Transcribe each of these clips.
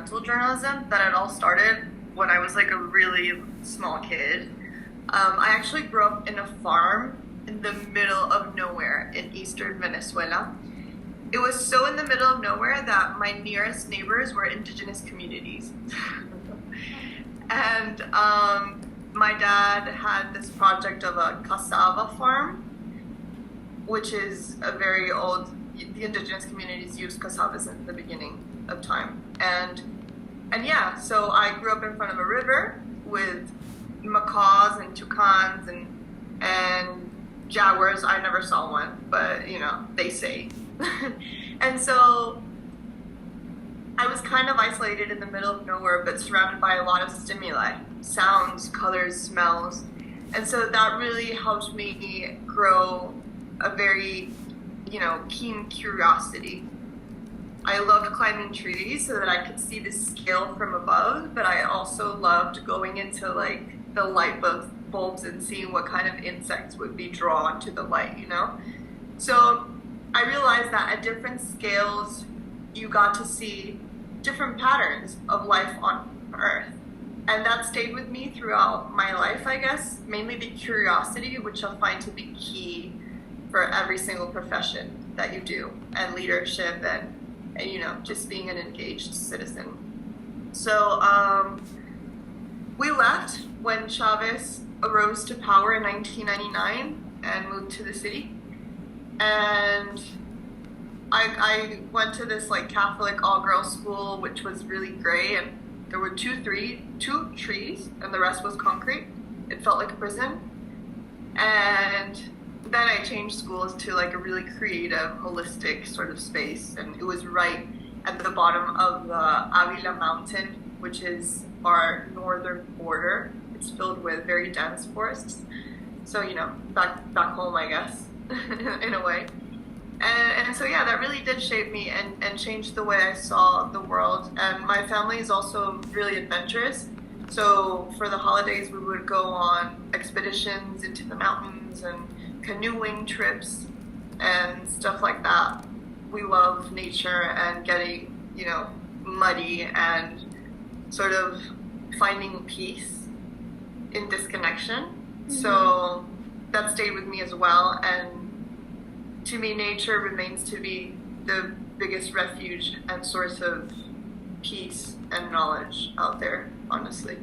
environmental journalism that it all started when I was like a really small kid. I actually grew up in a farm in the middle of nowhere in eastern Venezuela. It was so in the middle of nowhere that my nearest neighbors were indigenous communities. And my dad had this project of a cassava farm, which is a very old, the indigenous communities used cassava since the beginning of time. And yeah, so I grew up in front of a river with macaws and toucans and jaguars. I never saw one, but you know, they say. And so I was kind of isolated in the middle of nowhere, but surrounded by a lot of stimuli, sounds, colors, smells. And so that really helped me grow a very, you know, keen curiosity. I loved climbing trees so that I could see the scale from above, but I also loved going into like the light bulbs and seeing what kind of insects would be drawn to the light, you know? So I realized that at different scales, you got to see different patterns of life on Earth. And that stayed with me throughout my life, I guess, mainly the curiosity, which I find to be key for every single profession that you do, and leadership, and you know, just being an engaged citizen. So we left when Chavez arose to power in 1999 and moved to the city. And I went to this like Catholic all-girls school, which was really great, and there were two trees, and the rest was concrete. It felt like a prison. And then I changed schools to like a really creative, holistic sort of space, and it was right at the bottom of the Avila mountain, which is our northern border. It's filled with very dense forests. So, you know, back home, I guess, in a way. And so, yeah, that really did shape me and change the way I saw the world. And my family is also really adventurous. So for the holidays, we would go on expeditions into the mountains and canoeing trips and stuff like that. We love nature and getting, you know, muddy and sort of finding peace in disconnection. Mm-hmm. So that stayed with me as well. And to me, nature remains to be the biggest refuge and source of peace and knowledge out there, honestly.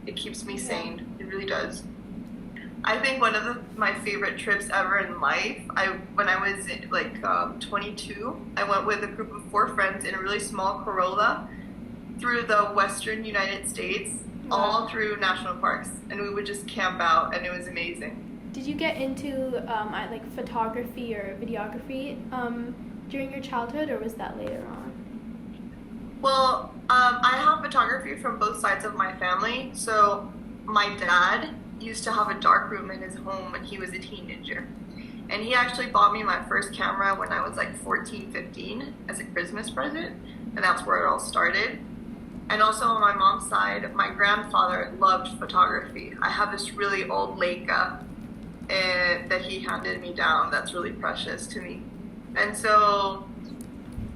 It keeps me sane. It really does. I think one of my favorite trips ever in life, when I was like 22, I went with a group of 4 friends in a really small Corolla through the western United States, all through national parks, and we would just camp out, and it was amazing. Did you get into like photography or videography during your childhood, or was that later on? Well, I have photography from both sides of my family. So my dad used to have a darkroom in his home when he was a teenager. And he actually bought me my first camera when I was like 14, 15 as a Christmas present. And that's where it all started. And also on my mom's side, my grandfather loved photography. I have this really old Leica that he handed me down that's really precious to me. And so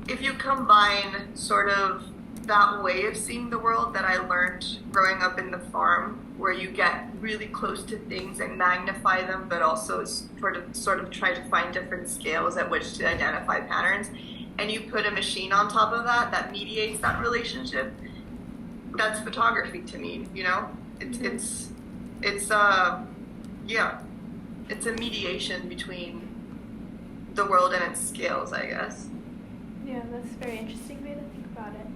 if you combine sort of that way of seeing the world that I learned growing up in the farm, where you get really close to things and magnify them, but also sort of try to find different scales at which to identify patterns, and you put a machine on top of that mediates that relationship, that's photography to me, you know? It's a mediation between the world and its scales, I guess. Yeah, that's a very interesting way to think about it.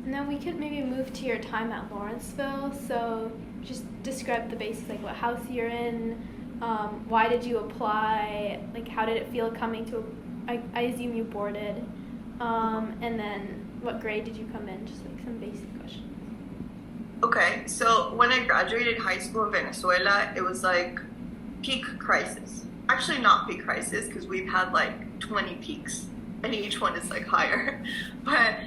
And then we could maybe move to your time at Lawrenceville. So just describe the basics, like what house you're in, why did you apply, like how did it feel coming to, I assume you boarded, and then what grade did you come in, just like some basic questions. Okay, so when I graduated high school in Venezuela, it was like peak crisis. Actually not peak crisis, because we've had like 20 peaks, and each one is like higher. But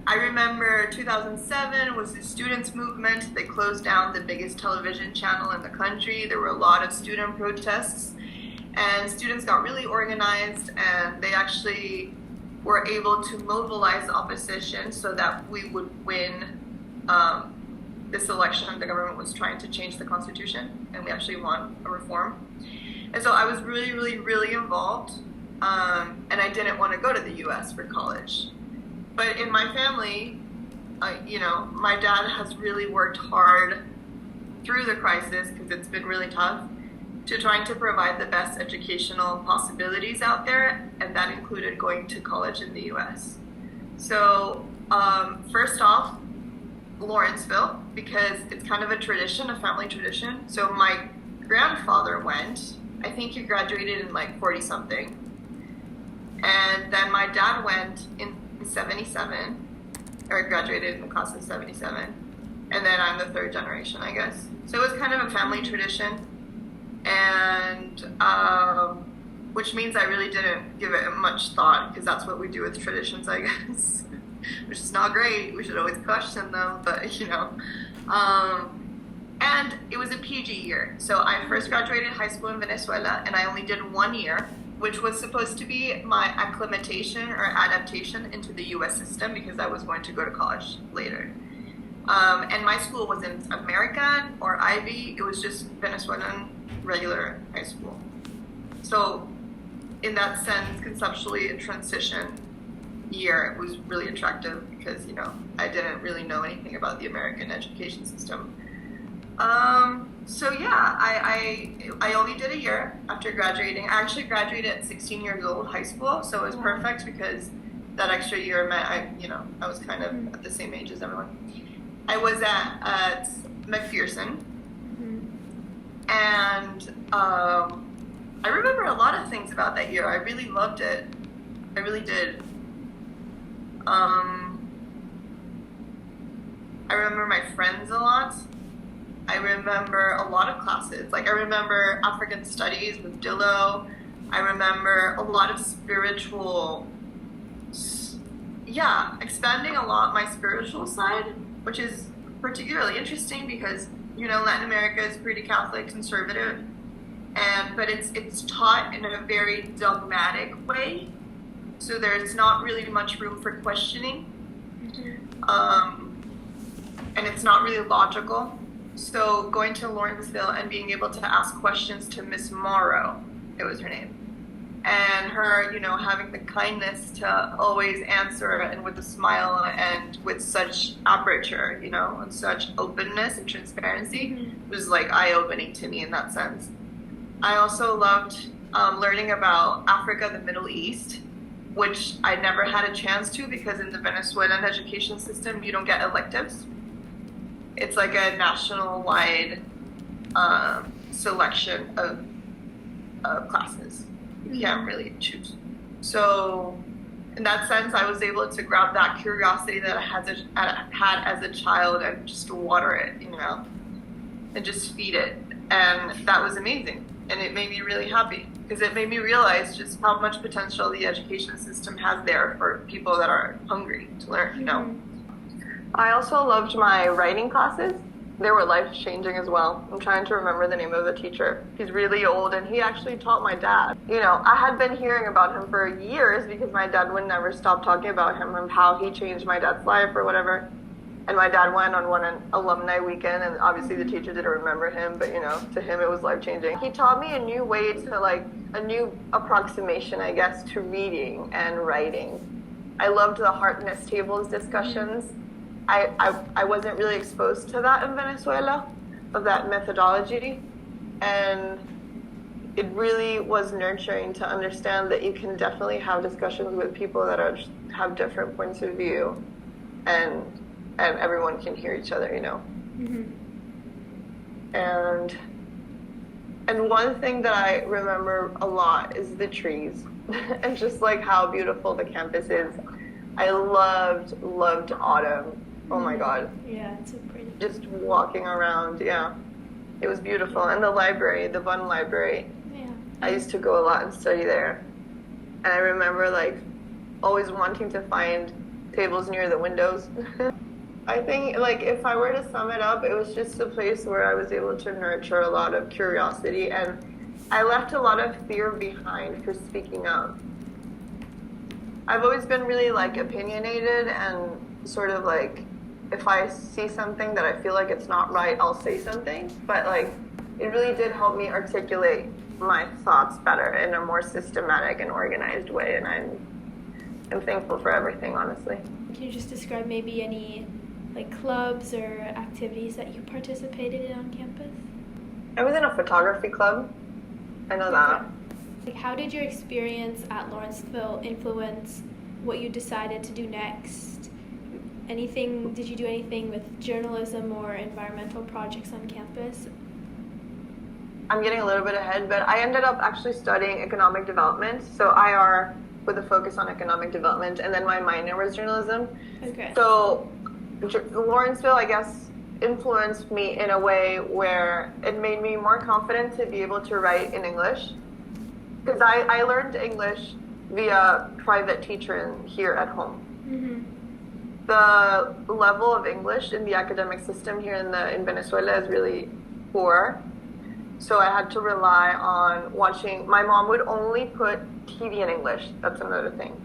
I remember 2007 was the students' movement. They closed down the biggest television channel in the country. There were a lot of student protests, and students got really organized, and they actually were able to mobilize opposition so that we would win this election. The government was trying to change the constitution, and we actually won a reform. And so I was really, really, really involved, and I didn't want to go to the U.S. for college. But in my family, my dad has really worked hard through the crisis, because it's been really tough, to trying to provide the best educational possibilities out there, and that included going to college in the U.S. So first off, Lawrenceville, because it's kind of a tradition, a family tradition. So my grandfather went. I think he graduated in like 40-something. And then my dad went in 77, or graduated in the class of 77. And then I'm the third generation, I guess. So it was kind of a family tradition. And which means I really didn't give it much thought, because that's what we do with traditions, I guess. Which is not great. We should always question them, but and it was a PG year. So I first graduated high school in Venezuela, and I only did 1 year, which was supposed to be my acclimatation or adaptation into the US system, because I was going to go to college later. And my school wasn't American or Ivy, it was just Venezuelan regular high school. So in that sense, conceptually, a transition year, it was really attractive, because I didn't really know anything about the American education system. So yeah, I only did a year after graduating. I actually graduated at 16 years old, high school, so it was perfect, because that extra year meant I was kind of at the same age as everyone. I was at McPherson, and I remember a lot of things about that year. I really loved it. I really did. I remember my friends a lot. I remember a lot of classes. Like, I remember African Studies with Dillo. I remember a lot of spiritual, expanding a lot my spiritual side, which is particularly interesting because, Latin America is pretty Catholic, conservative, but it's taught in a very dogmatic way. So there's not really much room for questioning. And it's not really logical. So going to Lawrenceville and being able to ask questions to Miss Morrow, it was her name, and her, having the kindness to always answer, and with a smile, and with such aperture, and such openness and transparency, was like eye-opening to me in that sense. I also loved learning about Africa, the Middle East, which I never had a chance to, because in the Venezuelan education system, you don't get electives. It's like a national-wide selection of classes. You can't really choose. So in that sense, I was able to grab that curiosity that I had as a child and just water it, and just feed it. And that was amazing. And it made me really happy, because it made me realize just how much potential the education system has there for people that are hungry to learn, I also loved my writing classes. They were life-changing as well. I'm trying to remember the name of the teacher. He's really old, and he actually taught my dad. I had been hearing about him for years, because my dad would never stop talking about him and how he changed my dad's life or whatever. And my dad went on one alumni weekend, and obviously the teacher didn't remember him, but to him it was life-changing. He taught me a new way to, a new approximation, I guess, to reading and writing. I loved the Harkness tables discussions. I wasn't really exposed to that in Venezuela, of that methodology, and it really was nurturing to understand that you can definitely have discussions with people that have different points of view, and everyone can hear each other, And one thing that I remember a lot is the trees, and just how beautiful the campus is. I loved autumn. Oh my God. Yeah, it's so pretty. Just walking around, it was beautiful. And the library, the Bun Library. Yeah. I used to go a lot and study there. And I remember always wanting to find tables near the windows. I think if I were to sum it up, it was just a place where I was able to nurture a lot of curiosity, and I left a lot of fear behind for speaking up. I've always been really like opinionated and sort of like if I see something that I feel like it's not right, I'll say something. But like it really did help me articulate my thoughts better in a more systematic and organized way, and I'm thankful for everything, honestly. Can you just describe maybe any like clubs or activities that you participated in on campus? I was in a photography club. I know that. Like, how did your experience at Lawrenceville influence what you decided to do next? Did you do anything with journalism or environmental projects on campus? I'm getting a little bit ahead, but I ended up actually studying economic development, so IR with a focus on economic development, and then my minor was journalism. Okay. So Lawrenceville, I guess, influenced me in a way where it made me more confident to be able to write in English, because I learned English via private teacher here at home. Mm-hmm. The level of English in the academic system here in Venezuela is really poor. So I had to rely on watching. My mom would only put TV in English. That's another thing.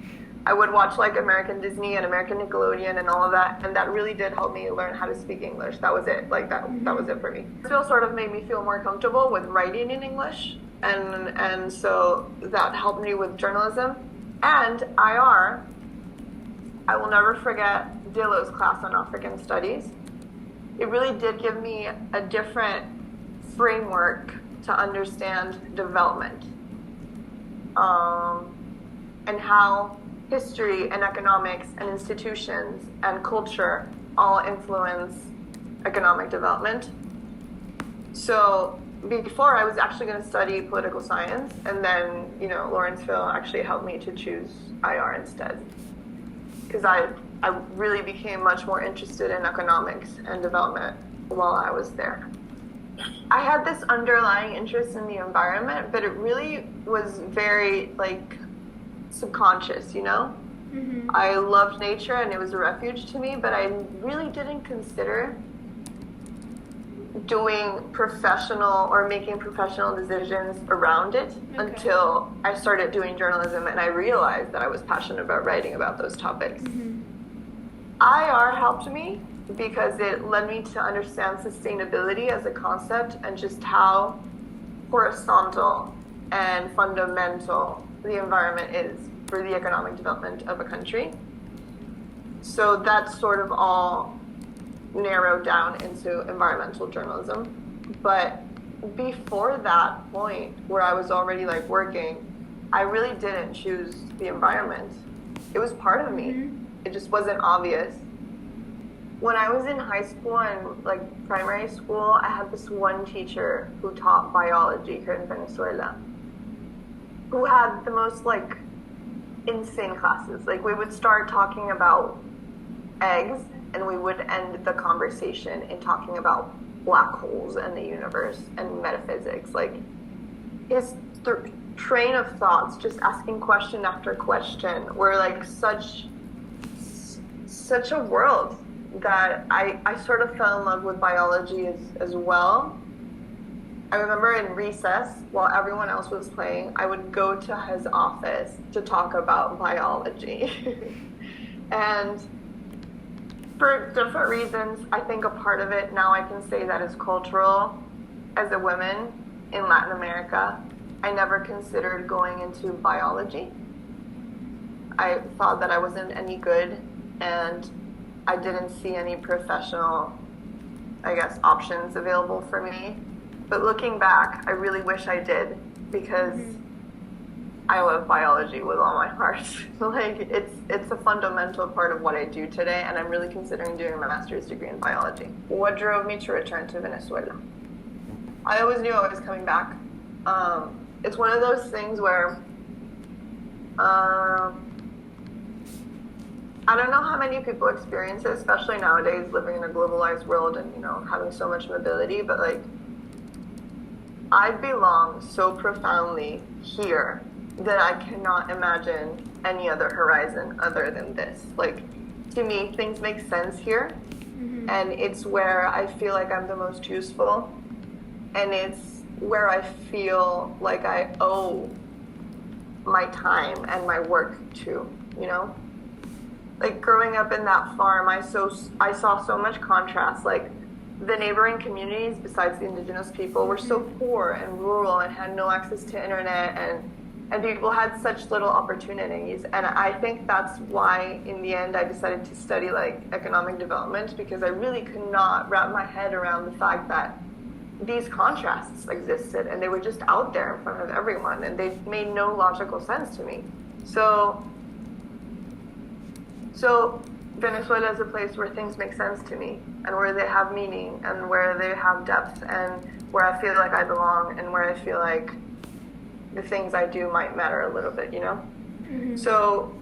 I would watch like American Disney and American Nickelodeon and all of that, and that really did help me learn how to speak English. That was it. Like that was it for me. It still sort of made me feel more comfortable with writing in English, and so that helped me with journalism. And IR, I will never forget Dillo's class on African Studies. It really did give me a different framework to understand development, and how history and economics and institutions and culture all influence economic development. So before I was actually going to study political science, and then Lawrenceville actually helped me to choose IR instead, because I really became much more interested in economics and development while I was there. I had this underlying interest in the environment, but it really was very like subconscious, Mm-hmm. I loved nature and it was a refuge to me, but I really didn't consider doing professional or making professional decisions around it until I started doing journalism and I realized that I was passionate about writing about those topics. Mm-hmm. IR helped me because it led me to understand sustainability as a concept and just how horizontal and fundamental the environment is for the economic development of a country. So that's sort of all narrowed down into environmental journalism. But before that point where I was already like working, I really didn't choose the environment. It was part of me. Mm-hmm. It just wasn't obvious. When I was in high school and like primary school, I had this one teacher who taught biology here in Venezuela, who had the most like insane classes. Like we would start talking about eggs and we would end the conversation in talking about black holes and the universe and metaphysics. Like his train of thoughts, just asking question after question, were like such a world that I sort of fell in love with biology as well. I remember in recess, while everyone else was playing, I would go to his office to talk about biology. And for different reasons, I think a part of it now I can say that is cultural. As a woman in Latin America, I never considered going into biology. I thought that I wasn't any good, and I didn't see any professional, I guess, options available for me. But looking back, I really wish I did, because I love biology with all my heart. Like it's a fundamental part of what I do today, and I'm really considering doing my master's degree in biology. What drove me to return to Venezuela? I always knew I was coming back. It's one of those things where I don't know how many people experience it, especially nowadays living in a globalized world and having so much mobility, but like I belong so profoundly here that I cannot imagine any other horizon other than this. Like, to me, things make sense here, and it's where I feel like I'm the most useful, and it's where I feel like I owe my time and my work to. you know? Like growing up in that farm, I saw so much contrast. Like the neighboring communities, besides the indigenous people, were so poor and rural and had no access to internet, and people had such little opportunities. And I think that's why, in the end, I decided to study like economic development, because I really could not wrap my head around the fact that these contrasts existed and they were just out there in front of everyone, and they made no logical sense to me. So Venezuela is a place where things make sense to me, and where they have meaning, and where they have depth, and where I feel like I belong, and where I feel like the things I do might matter a little bit, you know? Mm-hmm. So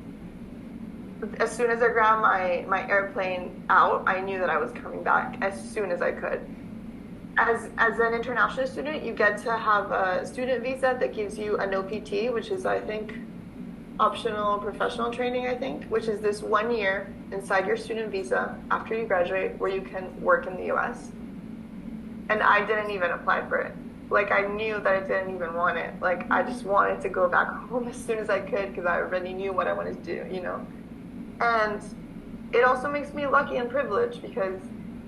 as soon as I grabbed my airplane out, I knew that I was coming back as soon as I could. As an international student, you get to have a student visa that gives you an OPT, which is, I think, optional professional training, I think, which is this 1 year inside your student visa after you graduate where you can work in the US. And I didn't even apply for it. Like, I knew that I didn't even want it. Like, I just wanted to go back home as soon as I could, because I already knew what I wanted to do, you know? And it also makes me lucky and privileged, because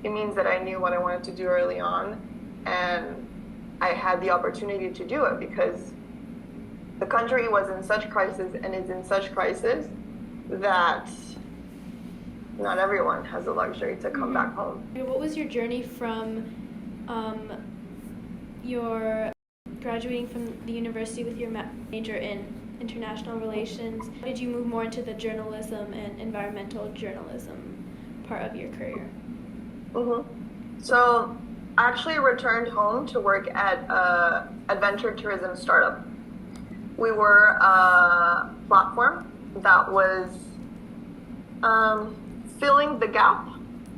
it means that I knew what I wanted to do early on, and I had the opportunity to do it, because the country was in such crisis and is in such crisis that not everyone has the luxury to come back home. What was your journey from your graduating from the university with your major in international relations? How did you move more into the journalism and environmental journalism part of your career? Mm-hmm. So I actually returned home to work at an adventure tourism startup. We were a platform that was filling the gap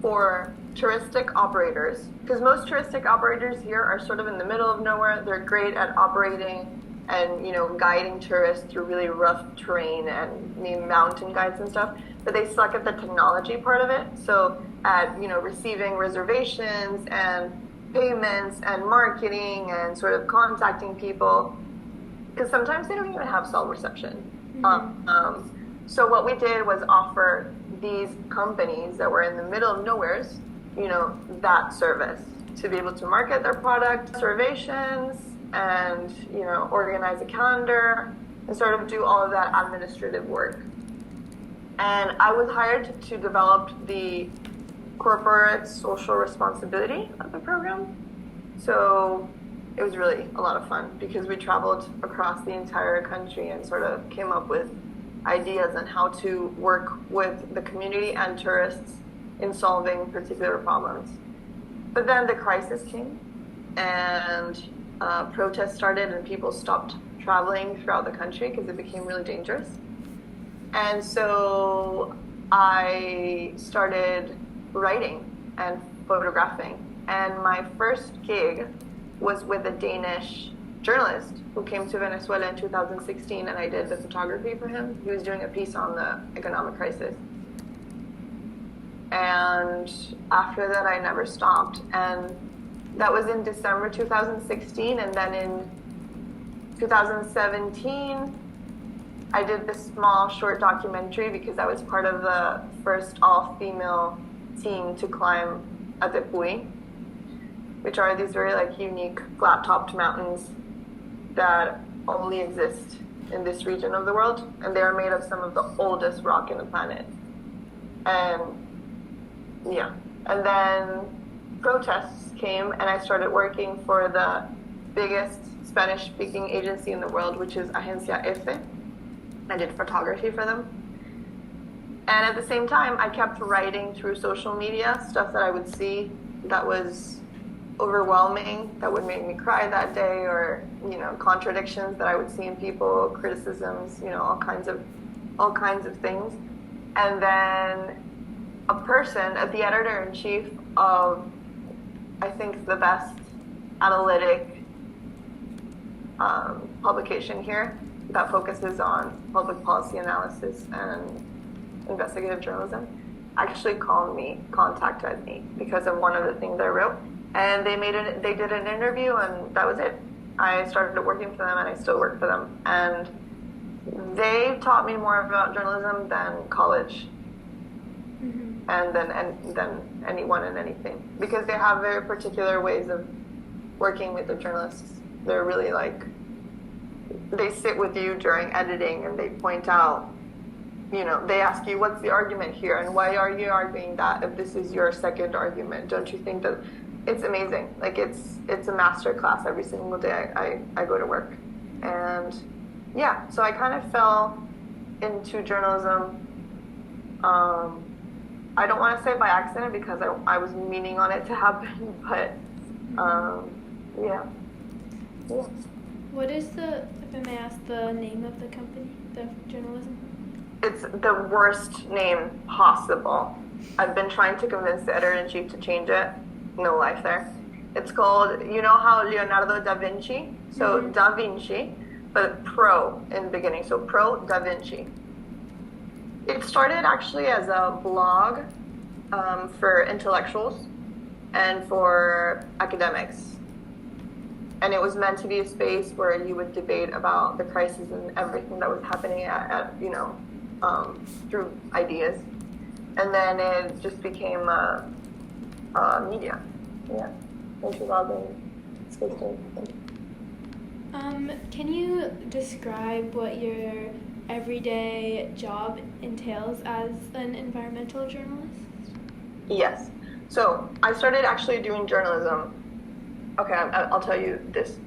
for touristic operators, because most touristic operators here are sort of in the middle of nowhere. They're great at operating and, you know, guiding tourists through really rough terrain and mountain guides and stuff, but they suck at the technology part of it. So at, you know, receiving reservations and payments and marketing and sort of contacting people, because sometimes they don't even have cell reception. Mm-hmm. So what we did was offer these companies that were in the middle of nowheres, you know, that service to be able to market their product, reservations, and, you know, organize a calendar and sort of do all of that administrative work. And I was hired to develop the corporate social responsibility of the program. So it was really a lot of fun, because we traveled across the entire country and sort of came up with ideas on how to work with the community and tourists in solving particular problems. But then the crisis came, and protests started, and people stopped traveling throughout the country because it became really dangerous. And so I started writing and photographing. And my first gig was with a Danish journalist who came to Venezuela in 2016, and I did the photography for him. He was doing a piece on the economic crisis. And after that, I never stopped. And that was in December 2016. And then in 2017, I did this small short documentary, because I was part of the first all-female team to climb Atepui, which are these very like unique flat-topped mountains that only exist in this region of the world, and they are made of some of the oldest rock in the planet. And yeah, and then protests came, and I started working for the biggest Spanish-speaking agency in the world, which is Agencia F. I did photography for them. And at the same time, I kept writing through social media, stuff that I would see that was overwhelming, that would make me cry that day, or, you know, contradictions that I would see in people, criticisms, you know, all kinds of things. And then the editor-in-chief of, I think, the best analytic publication here that focuses on public policy analysis and investigative journalism, actually contacted me because of one of the things I wrote. And they did an interview, and that was it. I started working for them, and I still work for them. And they taught me more about journalism than college, and than anyone and anything, because they have very particular ways of working with the journalists. They're really like, they sit with you during editing and they point out, they ask you, what's the argument here and why are you arguing that if this is your second argument? Don't you think that it's amazing? Like it's a master class every single day I go to work. And yeah, so I kind of fell into journalism. I don't want to say by accident because I was meaning on it to happen, but yeah. What is if I may ask, the name of the company, the journalism? It's the worst name possible. I've been trying to convince the editor-in-chief to change it. No life there. It's called, you know how Leonardo da Vinci? So Da Vinci, but Pro in the beginning. So Pro Da Vinci. It started actually as a blog for intellectuals and for academics. And it was meant to be a space where you would debate about the crisis and everything that was happening through ideas. And then it just became media. Yeah, in 2016. Can you describe what your everyday job entails as an environmental journalist? Yes. So I started actually doing journalism. Okay, I'll tell you this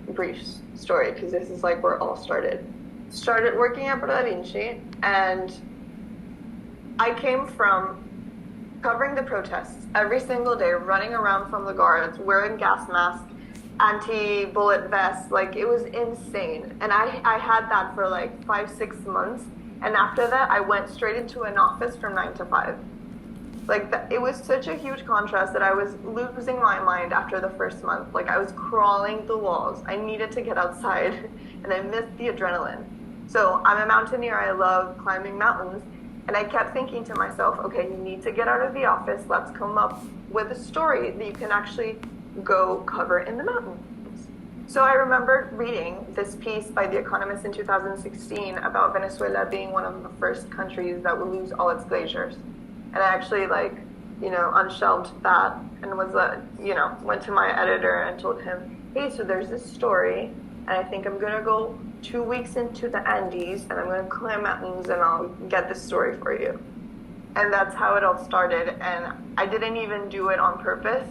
brief story because this is like where it all started. Started working at Pro Da Vinci, and I came from covering the protests every single day, running around from the guards, wearing gas masks, anti-bullet vests. Like, it was insane. And I had that for like 5-6 months. And after that, I went straight into an office from 9 to 5. It was such a huge contrast that I was losing my mind after the first month. Like, I was crawling the walls. I needed to get outside, and I missed the adrenaline. So I'm a mountaineer. I love climbing mountains. And I kept thinking to myself, okay, you need to get out of the office. Let's come up with a story that you can actually go cover in the mountains. So I remember reading this piece by The Economist in 2016 about Venezuela being one of the first countries that would lose all its glaciers. And I actually unshelved that and went to my editor and told him, hey, so there's this story, and I think I'm going to go 2 weeks into the Andes, and I'm going to climb mountains, and I'll get this story for you. And that's how it all started. And I didn't even do it on purpose,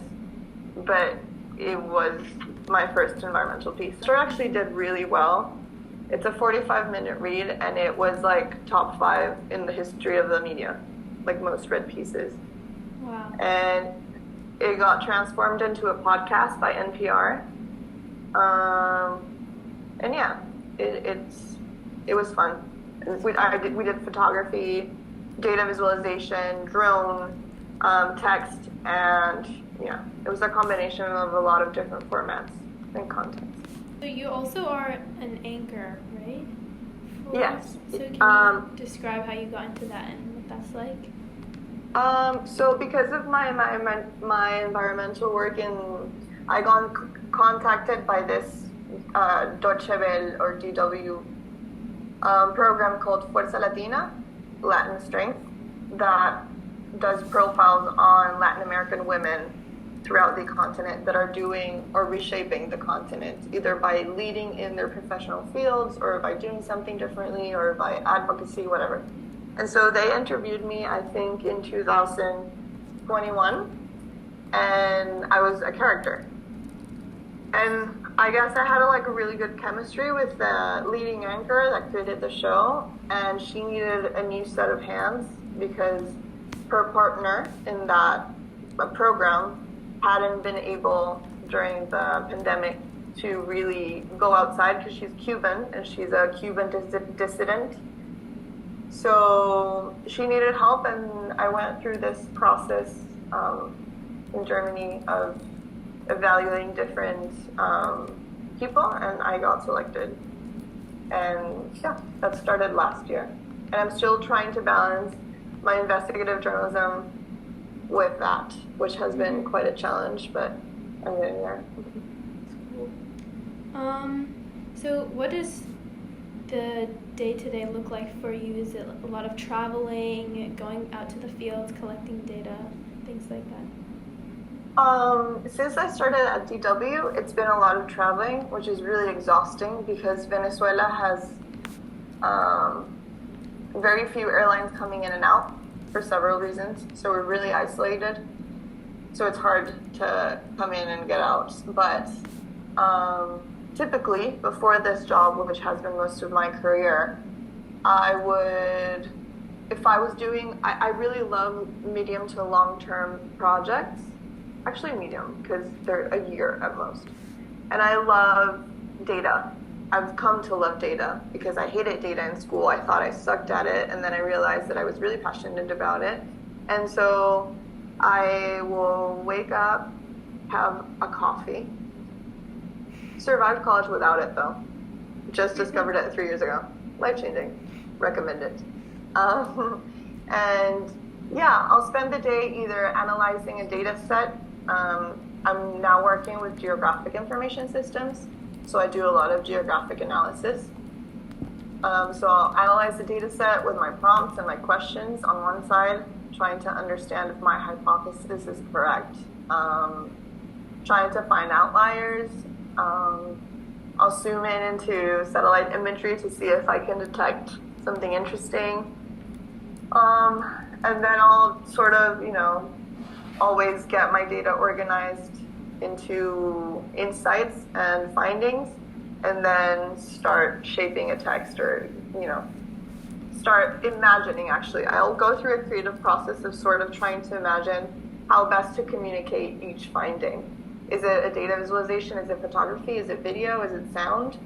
but it was my first environmental piece. The story actually did really well. It's a 45-minute read, and it was like top 5 in the history of the media, like most read pieces. Wow. And it got transformed into a podcast by NPR. And yeah, it was fun. We did photography, data visualization, drone, text, and yeah, it was a combination of a lot of different formats and content. So you also are an anchor, right? Yes. So can you describe how you got into that and what that's like? So because of my environmental work I got contacted by this Deutsche Welle or DW program called Fuerza Latina, Latin Strength, that does profiles on Latin American women throughout the continent that are doing or reshaping the continent, either by leading in their professional fields or by doing something differently or by advocacy, whatever. And so they interviewed me, I think, in 2021, and I was a character. And I guess I had a really good chemistry with the leading anchor that created the show, and she needed a new set of hands because her partner in that program hadn't been able during the pandemic to really go outside because she's Cuban and she's a Cuban dissident. So she needed help, and I went through this process in Germany of evaluating different people, and I got selected. And yeah, that started last year. And I'm still trying to balance my investigative journalism with that, which has been quite a challenge, but I'm getting there. Cool. So what does the day-to-day look like for you? Is it a lot of traveling, going out to the fields, collecting data, things like that? Since I started at DW, it's been a lot of traveling, which is really exhausting because Venezuela has very few airlines coming in and out for several reasons. So we're really isolated. So it's hard to come in and get out. But typically, before this job, which has been most of my career, I would, if I was doing, I really love medium to long-term projects. Actually medium, because they're a year at most. And I love data. I've come to love data because I hated data in school. I thought I sucked at it, and then I realized that I was really passionate about it. And so I will wake up, have a coffee. Survived college without it though. Just discovered it 3 years ago. Life-changing. Recommend it. And yeah, I'll spend the day either analyzing a data set. I'm now working with geographic information systems, so I do a lot of geographic analysis. So I'll analyze the data set with my prompts and my questions on one side, trying to understand if my hypothesis is correct, trying to find outliers. I'll zoom in into satellite imagery to see if I can detect something interesting. And then I'll sort of, always get my data organized into insights and findings, and then start shaping a text or, start imagining actually. I'll go through a creative process of sort of trying to imagine how best to communicate each finding. Is it a data visualization? Is it photography? Is it video? Is it sound?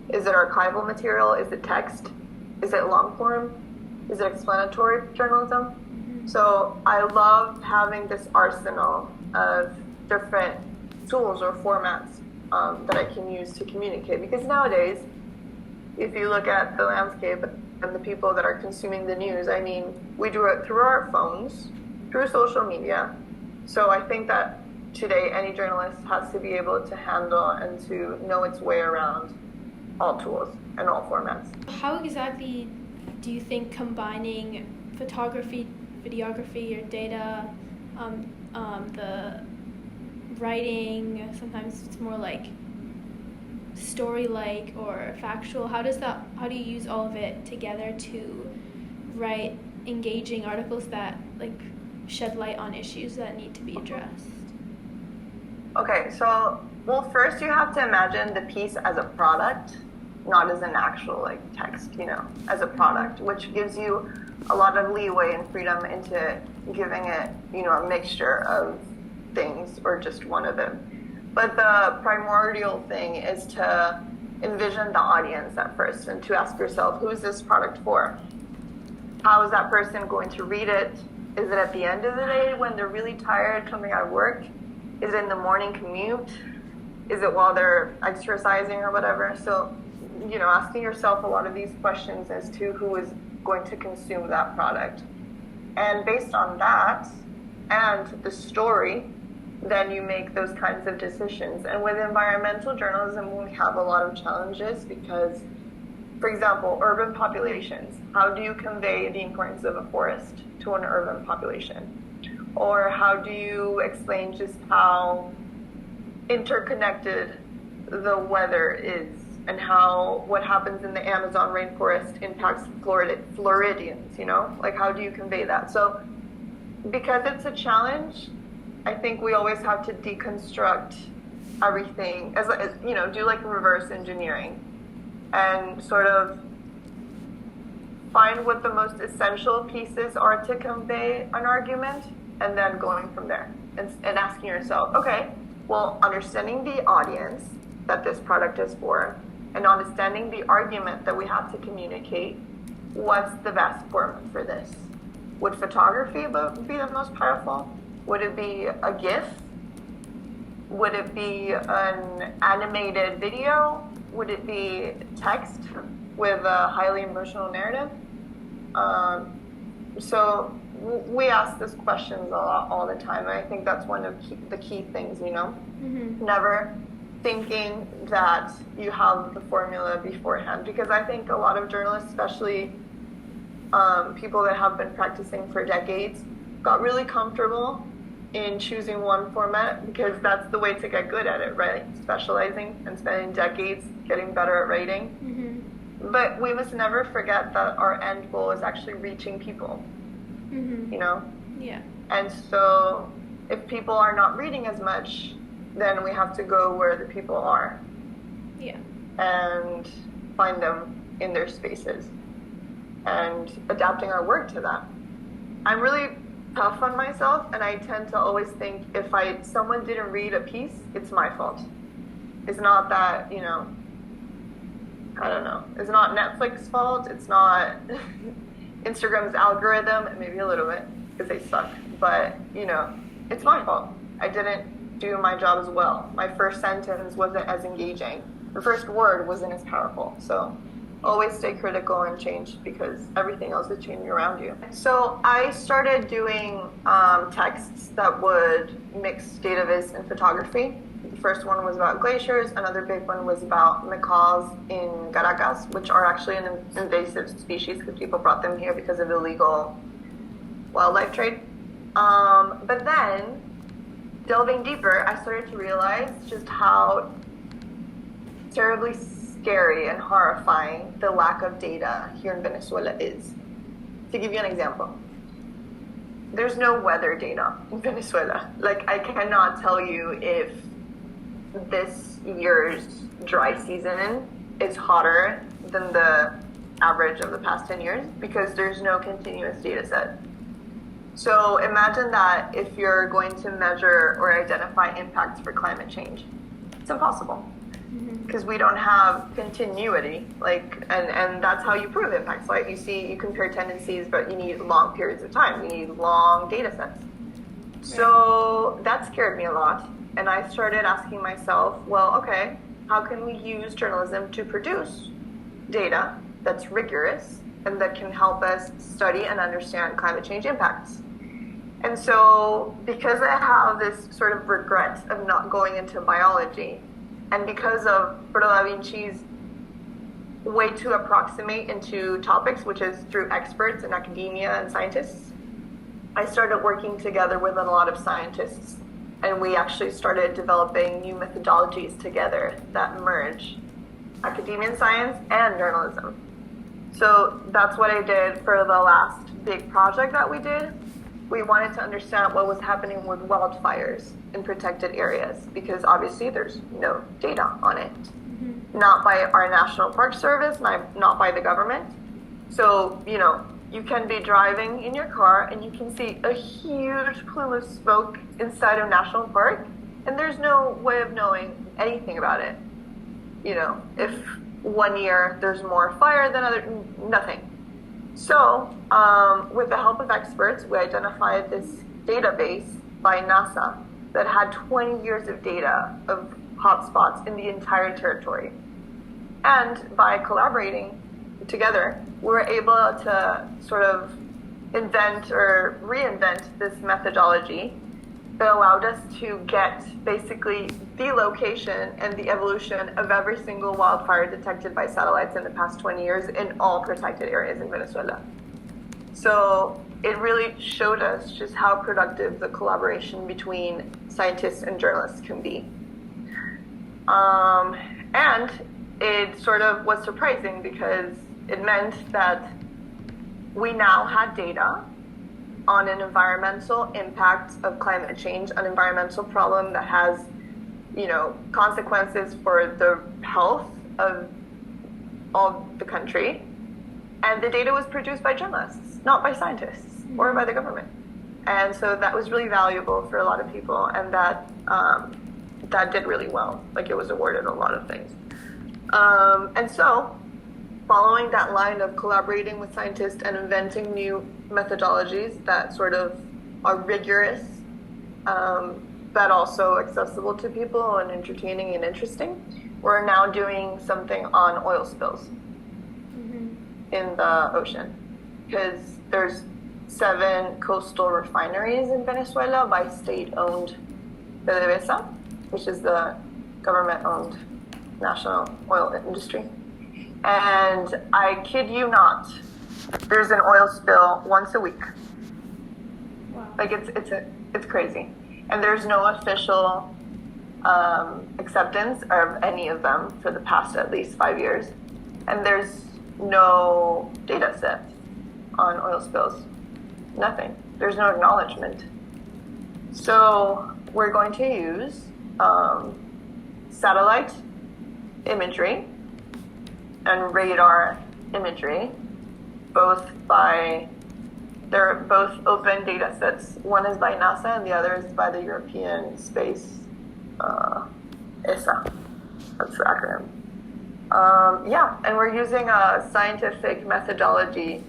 Is it archival material? Is it text? Is it long form? Is it explanatory journalism? So I love having this arsenal of different tools or formats that I can use to communicate. Because nowadays, if you look at the landscape and the people that are consuming the news, we do it through our phones, through social media. So I think that today any journalist has to be able to handle and to know its way around all tools and all formats. How exactly do you think combining photography, videography, or data, the writing, sometimes it's more like story-like or factual, how do you use all of it together to write engaging articles that shed light on issues that need to be addressed? Okay, so first you have to imagine the piece as a product, not as an actual text, as a product, which gives you a lot of leeway and freedom into giving it, a mixture of things or just one of them. But the primordial thing is to envision the audience at first and to ask yourself, who is this product for? How is that person going to read it? Is it at the end of the day when they're really tired coming out of work? Is it in the morning commute? Is it while they're exercising or whatever? So, asking yourself a lot of these questions as to who is going to consume that product. And based on that and the story, then you make those kinds of decisions. And with environmental journalism, we have a lot of challenges because, for example, urban populations. How do you convey the importance of a forest to an urban population? Or how do you explain just how interconnected the weather is and how what happens in the Amazon rainforest impacts Floridians, how do you convey that? So because it's a challenge, I think we always have to deconstruct everything, do reverse engineering and sort of find what the most essential pieces are to convey an argument, and then going from there and asking yourself, okay, well, understanding the audience that this product is for and understanding the argument that we have to communicate, what's the best format for this? Would photography be the most powerful? Would it be a GIF? Would it be an animated video? Would it be text with a highly emotional narrative? So we ask these questions a lot all the time, and I think that's one of the key things, Mm-hmm. Never thinking that you have the formula beforehand, because I think a lot of journalists, especially people that have been practicing for decades, got really comfortable in choosing one format because that's the way to get good at it, right? Specializing and spending decades getting better at writing. Mm-hmm. But we must never forget that our end goal is actually reaching people, Mm-hmm. you know? Yeah. And so if people are not reading as much, then we have to go where the people are. Yeah. And find them in their spaces and adapting our work to that. I'm really tough on myself, and I tend to always think if someone didn't read a piece, it's my fault. It's not that, you know, I don't know. It's not Netflix's fault. It's not Instagram's algorithm, maybe a little bit, because they suck. But, you know, it's my fault. I didn't do my job as well. My first sentence wasn't as engaging. The first word wasn't as powerful. So always stay critical and change, because everything else is changing around you. So I started doing texts that would mix data viz and photography. The first one was about glaciers. Another big one was about macaws in Caracas, which are actually an invasive species because people brought them here because of illegal wildlife trade. But then, delving deeper, I started to realize just how terribly scary and horrifying the lack of data here in Venezuela is. To give you an example, there's no weather data in Venezuela. Like, I cannot tell you if this year's dry season is hotter than the average of the past 10 years because there's no continuous data set. So imagine that if you're going to measure or identify impacts for climate change. It's impossible because we don't have continuity, and that's how you prove impacts. Like you compare tendencies, but you need long periods of time. You need long data sets. So that scared me a lot. And I started asking myself, well, okay, how can we use journalism to produce data that's rigorous and that can help us study and understand climate change impacts? And so because I have this sort of regret of not going into biology, and because of Da Vinci's way to approximate into topics, which is through experts in academia and scientists, I started working together with a lot of scientists, and we actually started developing new methodologies together that merge academia and science and journalism. So that's what I did for the last big project that we did. We wanted to understand what was happening with wildfires in protected areas, because obviously there's no data on it. Not by our National Park Service, not by the government. So, you know, you can be driving in your car and you can see a huge plume of smoke inside of National Park, and there's no way of knowing anything about it. You know, if one year there's more fire than other, nothing. So, with the help of experts, we identified this database by NASA that had 20 years of data of hotspots in the entire territory. And by collaborating together, we were able to sort of invent or reinvent this methodology that allowed us to get basically the location and the evolution of every single wildfire detected by satellites in the past 20 years in all protected areas in Venezuela. So it really showed us just how productive the collaboration between scientists and journalists can be. And it sort of was surprising because it meant that we now had data on an environmental impact of climate change, an environmental problem that has, you know, consequences for the health of all the country. And the data was produced by journalists, not by scientists or by the government. And so that was really valuable for a lot of people, and that did really well. Like, it was awarded a lot of things. And so, following that line of collaborating with scientists and inventing new methodologies that sort of are rigorous, but also accessible to people and entertaining and interesting, we're now doing something on oil spills in the ocean. Because there's 7 coastal refineries in Venezuela by state-owned PDVSA, which is the government-owned national oil industry. And I kid you not, there's an oil spill once a week. Wow. Like it's crazy, and there's no official acceptance of any of them for the past at least 5 years, and there's no data set on oil spills. Nothing. There's no acknowledgement. So we're going to use satellite imagery and radar imagery, they're both open data sets. One is by NASA and the other is by the European Space, ESA, that's the acronym. And we're using a scientific methodology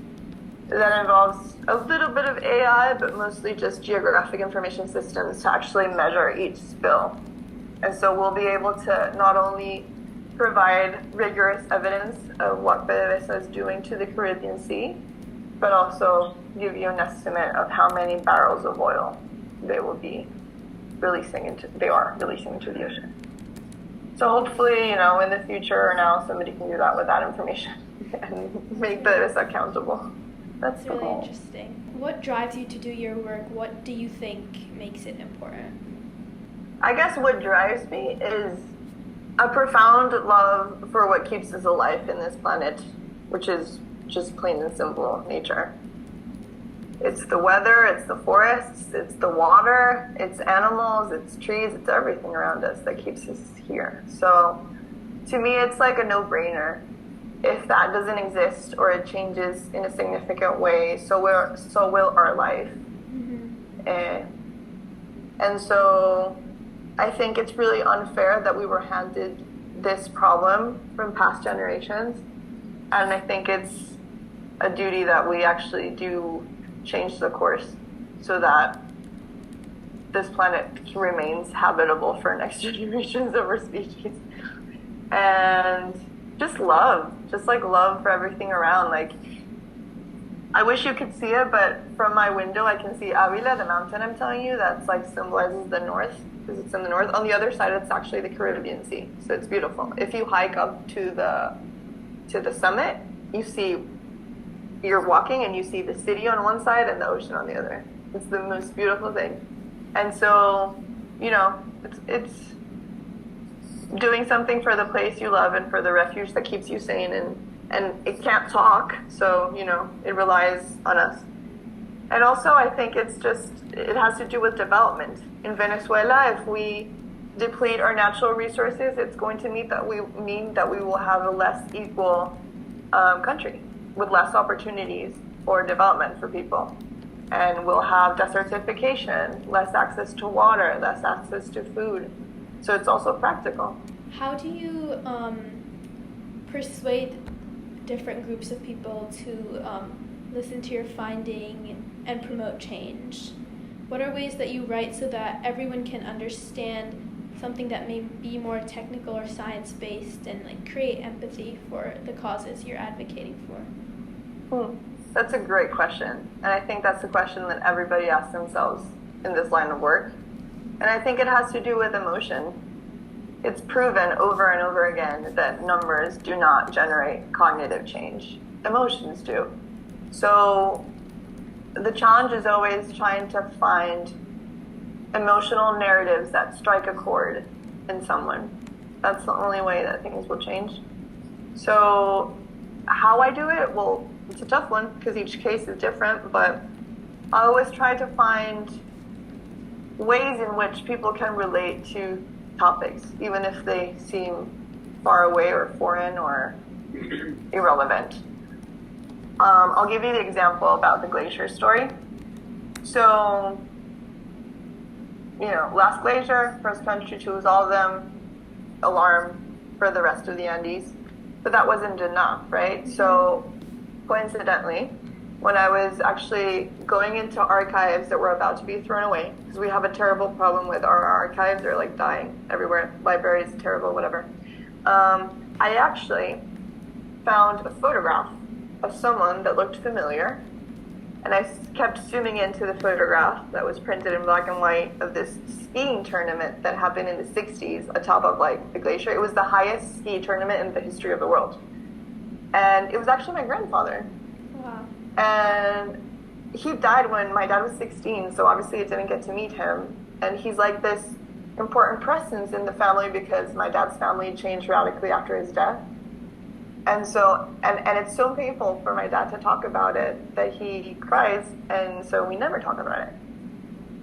that involves a little bit of AI, but mostly just geographic information systems to actually measure each spill. And so we'll be able to not only provide rigorous evidence of what PDVSA is doing to the Caribbean Sea, but also give you an estimate of how many barrels of oil they will be releasing into the ocean. So hopefully, in the future or now, somebody can do that with that information and make this accountable. That's really interesting. What drives you to do your work? What do you think makes it important? I guess what drives me is a profound love for what keeps us alive in this planet, which is just plain and simple nature. It's the weather, it's the forests, it's the water, it's animals, it's trees, it's everything around us that keeps us here. So to me, it's like a no-brainer. If that doesn't exist or it changes in a significant way, so will our life. Mm-hmm. And so I think it's really unfair that we were handed this problem from past generations. And I think it's a duty that we actually do change the course so that this planet remains habitable for next generations of our species. And just love for everything around. Like, I wish you could see it, but from my window I can see Avila, the mountain I'm telling you, that's like symbolizes the north, because it's in the north. On the other side, it's actually the Caribbean Sea, so it's beautiful. If you hike up to the summit, you're walking and you see the city on one side and the ocean on the other. It's the most beautiful thing. And so, it's doing something for the place you love and for the refuge that keeps you sane, and it can't talk, so it relies on us. And also I think it has to do with development. In Venezuela, if we deplete our natural resources, it's going to mean that we will have a less equal country with less opportunities for development for people. And we'll have desertification, less access to water, less access to food. So it's also practical. How do you persuade different groups of people to listen to your finding and promote change? What are ways that you write so that everyone can understand something that may be more technical or science-based and create empathy for the causes you're advocating for? That's a great question. And I think that's the question that everybody asks themselves in this line of work. And I think it has to do with emotion. It's proven over and over again that numbers do not generate cognitive change. Emotions do. So the challenge is always trying to find emotional narratives that strike a chord in someone. That's the only way that things will change. So how I do it, well, it's a tough one because each case is different, but I always try to find ways in which people can relate to topics, even if they seem far away or foreign or irrelevant. I'll give you the example about the glacier story. So, last glacier, first country to lose all of them, alarm for the rest of the Andes. But that wasn't enough, right? So, coincidentally, when I was actually going into archives that were about to be thrown away, because we have a terrible problem with our archives, they're dying everywhere, libraries, terrible, whatever. I actually found a photograph of someone that looked familiar, And I kept zooming into the photograph that was printed in black and white of this skiing tournament that happened in the 60s atop of like the glacier. It was the highest ski tournament in the history of the world. And it was actually my grandfather. Wow. And he died when my dad was 16, so obviously I didn't get to meet him. And he's like this important presence in the family because my dad's family changed radically after his death. And so, and it's so painful for my dad to talk about it that he cries, and so we never talk about it.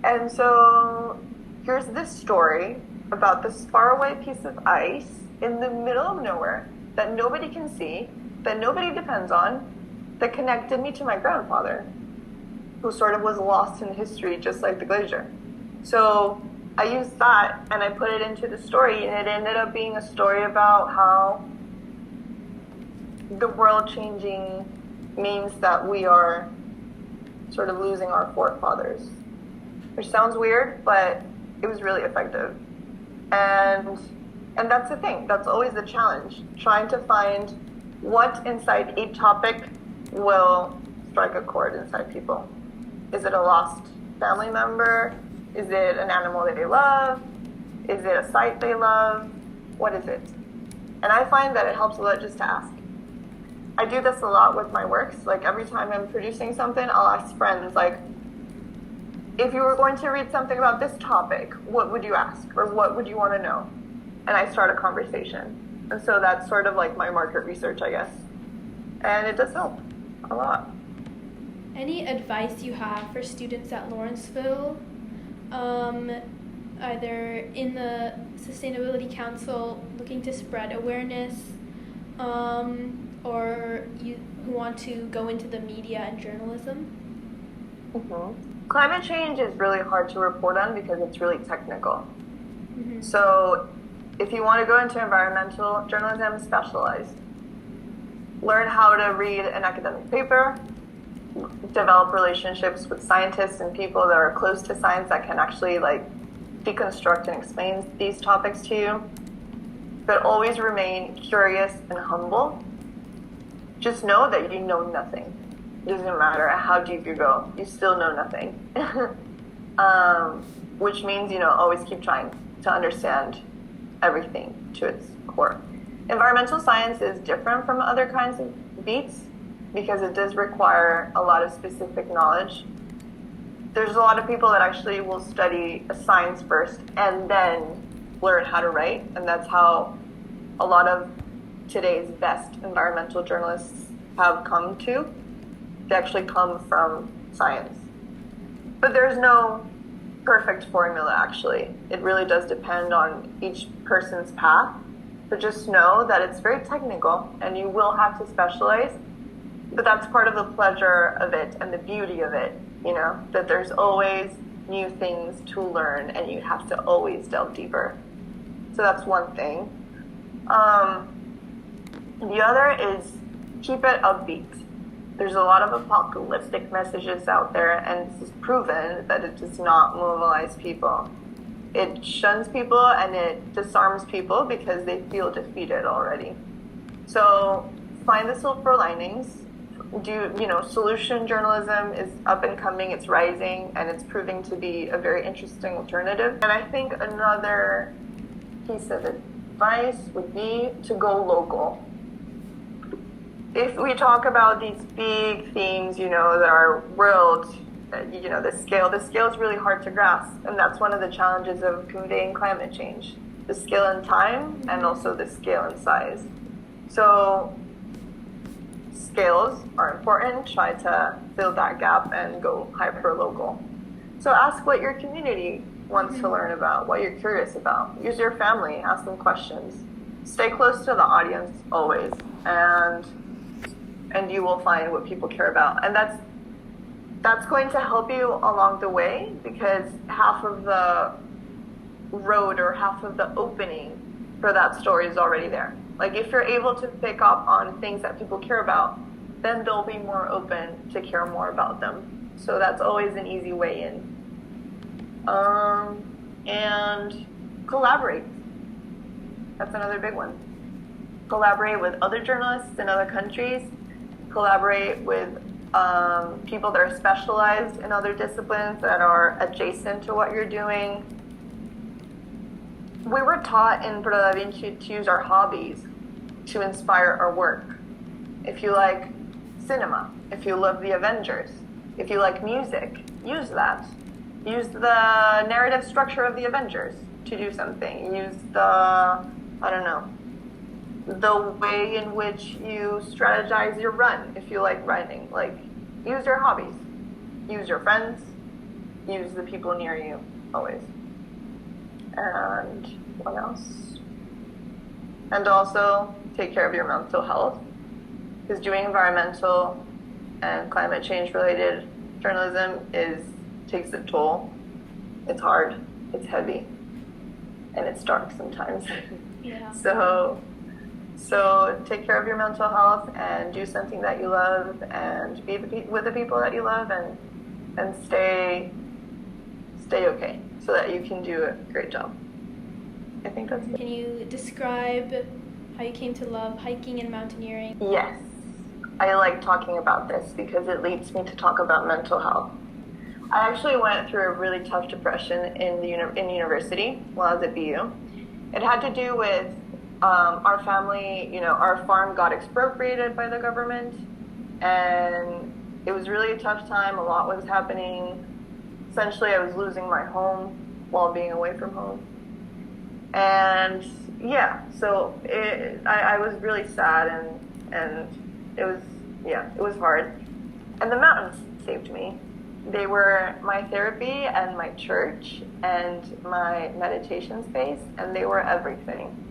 And so here's this story about this faraway piece of ice in the middle of nowhere that nobody can see, that nobody depends on, that connected me to my grandfather, who sort of was lost in history just like the glacier. So I used that and I put it into the story, and it ended up being a story about how the world changing means that we are sort of losing our forefathers, which sounds weird, but it was really effective. And that's the thing, that's always the challenge, trying to find what inside each topic will strike a chord inside people. Is it a lost family member? Is it an animal that they love? Is it a site they love? What is it? And I find that it helps a lot just to ask. I do this a lot with my works. Like every time I'm producing something, I'll ask friends, like, if you were going to read something about this topic, what would you ask? Or what would you want to know? And I start a conversation. And so that's sort of like my market research, I guess. And it does help a lot. Any advice you have for students at Lawrenceville, either in the Sustainability Council looking to spread awareness, or you who want to go into the media and journalism? Mm-hmm. Climate change is really hard to report on because it's really technical. Mm-hmm. So if you want to go into environmental journalism, specialize. Learn how to read an academic paper, develop relationships with scientists and people that are close to science that can actually like deconstruct and explain these topics to you. But always remain curious and humble. Just know that you know nothing. It doesn't matter how deep you go, you still know nothing. Which means, always keep trying to understand everything to its core. Environmental science is different from other kinds of beats because it does require a lot of specific knowledge. There's a lot of people that actually will study a science first and then learn how to write, and that's how a lot of today's best environmental journalists have come to. They actually come from science. But there's no perfect formula, actually. It really does depend on each person's path. But just know that it's very technical and you will have to specialize. But that's part of the pleasure of it and the beauty of it, that there's always new things to learn and you have to always delve deeper. So that's one thing. The other is keep it upbeat. There's a lot of apocalyptic messages out there, and it's proven that it does not mobilize people. It shuns people and it disarms people because they feel defeated already. So find the silver linings. Solution journalism is up and coming, it's rising, and it's proving to be a very interesting alternative. And I think another piece of advice would be to go local. If we talk about these big themes, that are world, the scale is really hard to grasp. And that's one of the challenges of conveying climate change. The scale in time and also the scale in size. So scales are important. Try to fill that gap and go hyper-local. So ask what your community wants to learn about, what you're curious about. Use your family, ask them questions. Stay close to the audience always, and you will find what people care about. And that's going to help you along the way, because half of the road or half of the opening for that story is already there. Like if you're able to pick up on things that people care about, then they'll be more open to care more about them. So that's always an easy way in. And collaborate. That's another big one. Collaborate with other journalists in other countries. Collaborate with people that are specialized in other disciplines that are adjacent to what you're doing. We were taught in Puerto Vinci to use our hobbies to inspire our work. If you like cinema, if you love the Avengers, if you like music, use that. Use the narrative structure of the Avengers to do something. Use the way in which you strategize your run, if you like writing. Like, use your hobbies. Use your friends. Use the people near you, always. And what else? And also, take care of your mental health. Because doing environmental and climate change related journalism takes a toll. It's hard, it's heavy, and it's dark sometimes. Yeah. So take care of your mental health and do something that you love and be with the people that you love and stay okay so that you can do a great job. I think that's it. Can you describe how you came to love hiking and mountaineering? Yes. I like talking about this because it leads me to talk about mental health. I actually went through a really tough depression in university while I was at BU. It had to do with our family, our farm got expropriated by the government, and it was really a tough time. A lot was happening. Essentially, I was losing my home while being away from home. And yeah, so I was really sad, and it was hard. And the mountains saved me. They were my therapy and my church and my meditation space, and they were everything.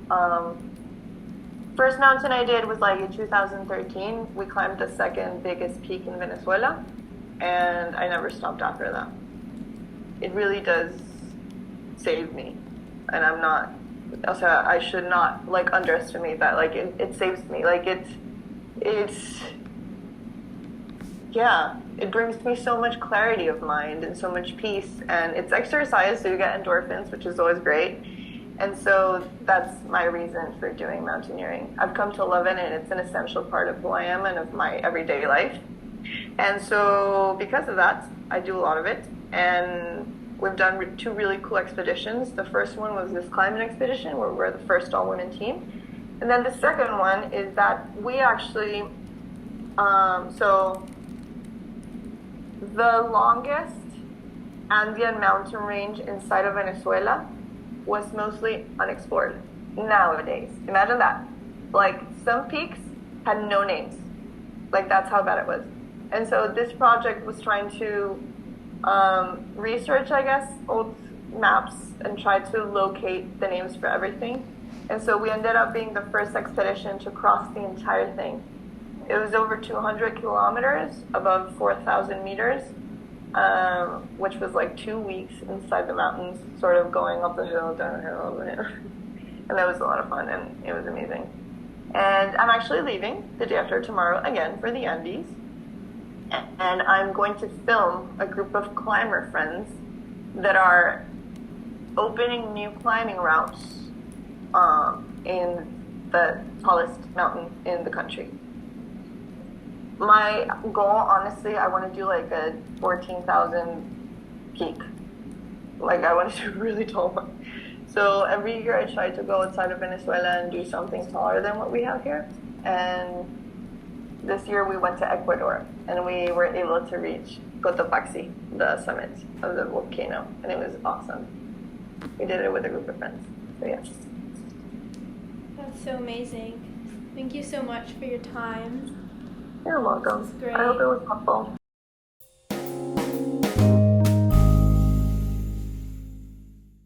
First mountain I did was like in 2013. We climbed the second biggest peak in Venezuela, and I never stopped after that. It really does save me, and I should not underestimate that. It saves me. It brings me so much clarity of mind and so much peace, and it's exercise, so you get endorphins, which is always great. And so that's my reason for doing mountaineering. I've come to love it, and it's an essential part of who I am and of my everyday life. And so because of that, I do a lot of it, and we've done 2 really cool expeditions. The first one was this climate expedition, where we're the first all-women team. And then the second one is that we actually, the longest Andean mountain range inside of Venezuela was mostly unexplored nowadays. Imagine that. Some peaks had no names. That's how bad it was. And so this project was trying to research, I guess, old maps and try to locate the names for everything. And so we ended up being the first expedition to cross the entire thing. It was over 200 kilometers, above 4,000 meters, which was 2 weeks inside the mountains, sort of going up the hill, down the hill, and that was a lot of fun, and it was amazing. And I'm actually leaving the day after tomorrow again for the Andes, and I'm going to film a group of climber friends that are opening new climbing routes in the tallest mountain in the country. My goal, honestly, I want to do a 14,000 peak. I want to do a really tall one. So every year I try to go outside of Venezuela and do something taller than what we have here. And this year we went to Ecuador, and we were able to reach Cotopaxi, the summit of the volcano, and it was awesome. We did it with a group of friends. So yeah. That's so amazing. Thank you so much for your time. You're welcome. This is great. I hope it was helpful.